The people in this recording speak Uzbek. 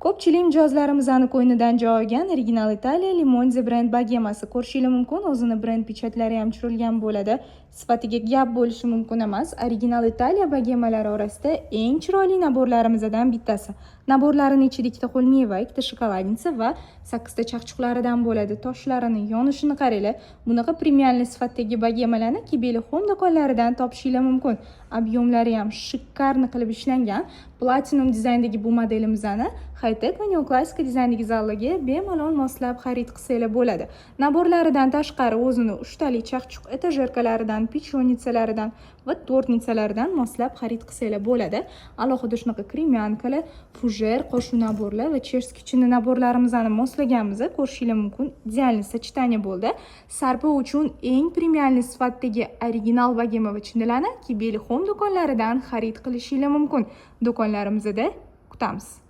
Ko'pchilik mijozlarimizni qo'ynidan joy olgan original Italiya Limonze brend bagemasi ko'rishingiz mumkin. O'zini brend pechatlari ham tushirilgan bo'ladi. Sifatiga gap bo'lishi mumkin emas. Original Italiya bagemalari orasida eng chiroyli naborlarimizdan bittasi. Naborlarining ichida ikkita qo'l meva, ikkita shokoladniца va 8 ta chaqchuqlaridan bo'ladi. Toshlarini, yonishini qaranglar. Bunaqa premiumli sifatdagi bagemalarni Kibeli Home do'konlaridan topishingiz mumkin. Объемlari ham shikarni qilib ishlangan. Platinum dizayndagi bu modelimizni high-tech va neoklassik dizayndagi zallarga bemalol moslab xarid qilsangiz bo'ladi. Naborlaridan tashqari o'zini 3 tali chaqchuq etajerkalaridan, pichonitsalaridan va tortnitsalaridan moslab xarid qilsangiz bo'ladi. Alohida shunaqa kremyankalar, fujer, qo'shuv naborlar va chers kitchen naborlarimizni moslaganmiz. Ko'rishingiz mumkin. Idealniy sочетание bo'ldi. Sarpo uchun eng premiumli sifatdagi original bagema va chinnilarni Kibeli Home do'konlaridan xarid qilishingiz mumkin. Do'konlarimizda kutamiz.